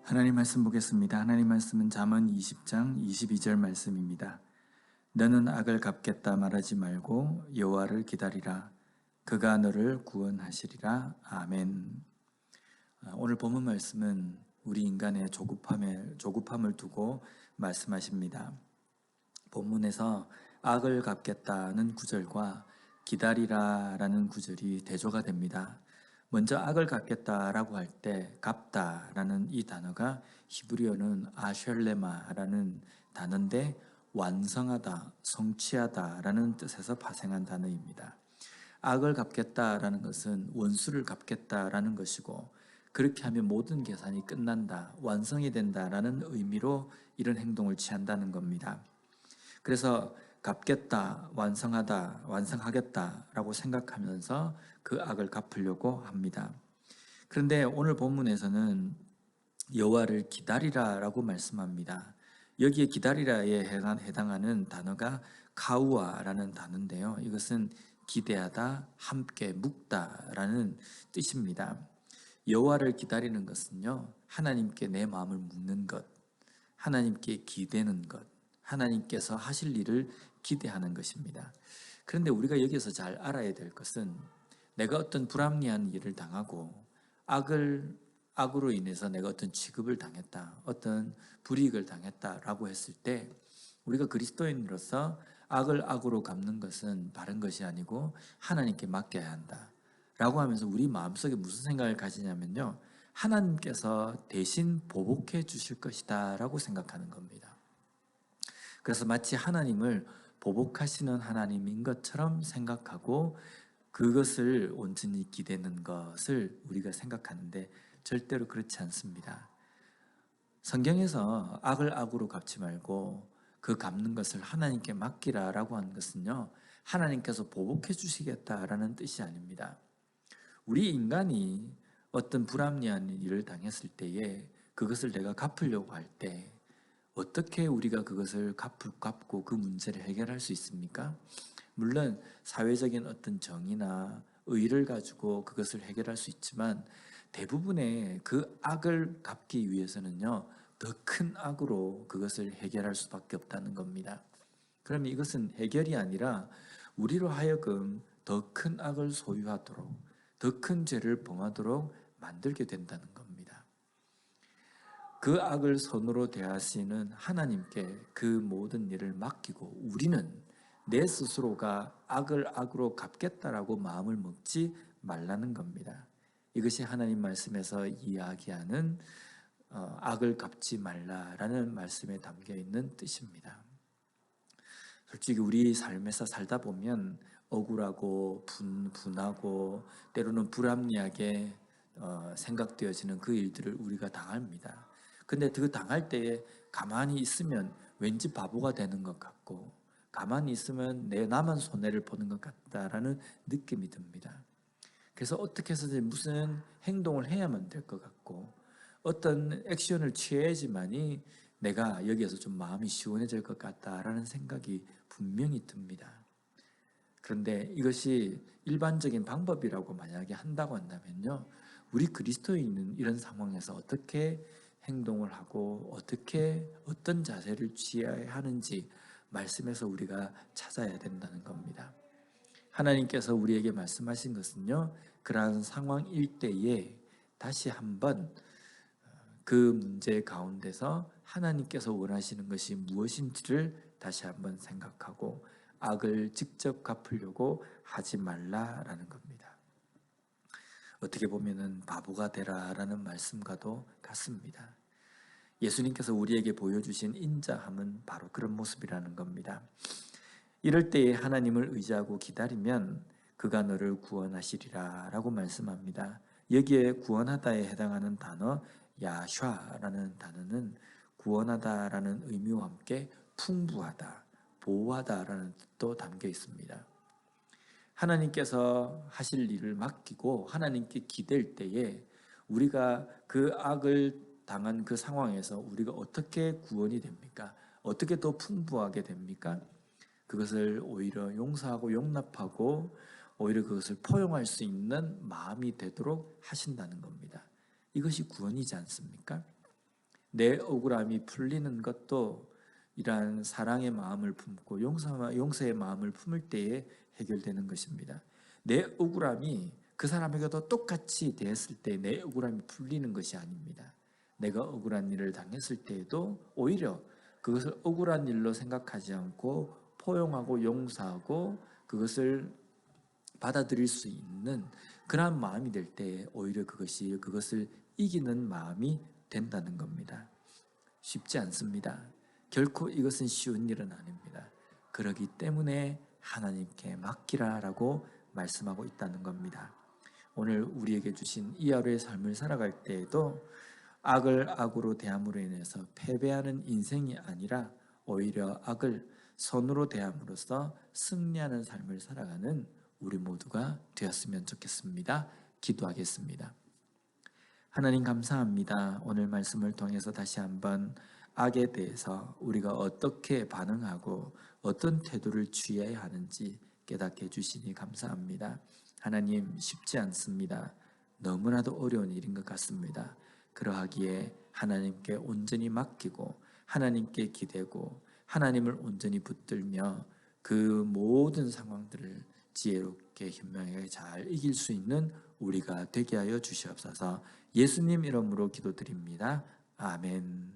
하나님 말씀 보겠습니다. 하나님 말씀은 잠언 20장 22절 말씀입니다. 너는 악을 갚겠다 말하지 말고 여호와를 기다리라. 그가 너를 구원하시리라. 아멘. 오늘 본문 말씀은 우리 인간의 조급함을 두고 말씀하십니다. 본문에서 악을 갚겠다는 구절과 기다리라라는 구절이 대조가 됩니다. 먼저 악을 갚겠다라고 할 때 갚다라는 이 단어가 히브리어는 아셜레마라는 단어인데 완성하다, 성취하다라는 뜻에서 파생한 단어입니다. 악을 갚겠다라는 것은 원수를 갚겠다라는 것이고 그렇게 하면 모든 계산이 끝난다, 완성이 된다라는 의미로 이런 행동을 취한다는 겁니다. 그래서 갚겠다, 완성하겠다라고 생각하면서 그 악을 갚으려고 합니다. 그런데 오늘 본문에서는 여호와를 기다리라라고 말씀합니다. 여기에 기다리라에 해당하는 단어가 카우아라는 단어인데요. 이것은 기대하다, 함께 묵다라는 뜻입니다. 여호와를 기다리는 것은요, 하나님께 내 마음을 묵는 것, 하나님께 기대는 것, 하나님께서 하실 일을 기대하는 것입니다. 그런데 우리가 여기서 잘 알아야 될 것은 내가 어떤 불합리한 일을 당하고 악으로 인해서 내가 어떤 취급을 당했다, 어떤 불이익을 당했다라고 했을 때 우리가 그리스도인으로서 악을 악으로 갚는 것은 바른 것이 아니고 하나님께 맡겨야 한다 라고 하면서 우리 마음속에 무슨 생각을 가지냐면요, 하나님께서 대신 보복해 주실 것이다 라고 생각하는 겁니다. 그래서 마치 하나님을 보복하시는 하나님인 것처럼 생각하고 그것을 온전히 기대는 것을 우리가 생각하는데 절대로 그렇지 않습니다. 성경에서 악을 악으로 갚지 말고 그 갚는 것을 하나님께 맡기라라고 하는 것은요, 하나님께서 보복해 주시겠다라는 뜻이 아닙니다. 우리 인간이 어떤 불합리한 일을 당했을 때에 그것을 내가 갚으려고 할 때 어떻게 우리가 그것을 갚고 그 문제를 해결할 수 있습니까? 물론 사회적인 어떤 정의나 의를 가지고 그것을 해결할 수 있지만 대부분의 그 악을 갚기 위해서는요, 더 큰 악으로 그것을 해결할 수밖에 없다는 겁니다. 그러면 이것은 해결이 아니라 우리로 하여금 더 큰 악을 소유하도록, 더 큰 죄를 범하도록 만들게 된다는 겁니다. 그 악을 선으로 대하시는 하나님께 그 모든 일을 맡기고 우리는 내 스스로가 악을 악으로 갚겠다라고 마음을 먹지 말라는 겁니다. 이것이 하나님 말씀에서 이야기하는 악을 갚지 말라라는 말씀에 담겨 있는 뜻입니다. 솔직히 우리 삶에서 살다 보면 억울하고 분하고 때로는 불합리하게 생각되어지는 그 일들을 우리가 당합니다. 근데 그 당할 때에 가만히 있으면 왠지 바보가 되는 것 같고 가만히 있으면 나만 손해를 보는 것 같다라는 느낌이 듭니다. 그래서 어떻게 해서든 무슨 행동을 해야만 될 것 같고 어떤 액션을 취해야지만이 내가 여기에서 좀 마음이 시원해질 것 같다라는 생각이 분명히 듭니다. 그런데 이것이 일반적인 방법이라고 만약에 한다고 한다면요, 우리 그리스도인은 이런 상황에서 어떻게 행동을 하고 어떻게 어떤 자세를 취해야 하는지 말씀에서 우리가 찾아야 된다는 겁니다. 하나님께서 우리에게 말씀하신 것은요, 그러한 상황일 때에 다시 한번 그 문제 가운데서 하나님께서 원하시는 것이 무엇인지를 다시 한번 생각하고 악을 직접 갚으려고 하지 말라라는 겁니다. 어떻게 보면은 바보가 되라라는 말씀과도 같습니다. 예수님께서 우리에게 보여주신 인자함은 바로 그런 모습이라는 겁니다. 이럴 때에 하나님을 의지하고 기다리면 그가 너를 구원하시리라 라고 말씀합니다. 여기에 구원하다에 해당하는 단어 야샤라는 단어는 구원하다라는 의미와 함께 풍부하다, 보호하다라는 뜻도 담겨 있습니다. 하나님께서 하실 일을 맡기고 하나님께 기댈 때에 우리가 그 악을 당한 그 상황에서 우리가 어떻게 구원이 됩니까? 어떻게 더 풍부하게 됩니까? 그것을 오히려 용서하고 용납하고 오히려 그것을 포용할 수 있는 마음이 되도록 하신다는 겁니다. 이것이 구원이지 않습니까? 내 억울함이 풀리는 것도 이러한 사랑의 마음을 품고 용서의 마음을 품을 때에 해결되는 것입니다. 내 억울함이 그 사람에게도 똑같이 대했을 때 내 억울함이 풀리는 것이 아닙니다. 내가 억울한 일을 당했을 때에도 오히려 그것을 억울한 일로 생각하지 않고 포용하고 용서하고 그것을 받아들일 수 있는 그러한 마음이 될 때 오히려 그것을 이기는 마음이 된다는 겁니다. 쉽지 않습니다. 결코 이것은 쉬운 일은 아닙니다. 그러기 때문에 하나님께 맡기라라고 말씀하고 있다는 겁니다. 오늘 우리에게 주신 이 하루의 삶을 살아갈 때에도 악을 악으로 대함으로 인해서 패배하는 인생이 아니라 오히려 악을 선으로 대함으로써 승리하는 삶을 살아가는 우리 모두가 되었으면 좋겠습니다. 기도하겠습니다. 하나님 감사합니다. 오늘 말씀을 통해서 다시 한번 악에 대해서 우리가 어떻게 반응하고 어떤 태도를 취해야 하는지 깨닫게 해주시니 감사합니다. 하나님 쉽지 않습니다. 너무나도 어려운 일인 것 같습니다. 그러하기에 하나님께 온전히 맡기고 하나님께 기대고 하나님을 온전히 붙들며 그 모든 상황들을 지혜롭게 현명하게 잘 이길 수 있는 우리가 되게 하여 주시옵소서. 예수님 이름으로 기도드립니다. 아멘.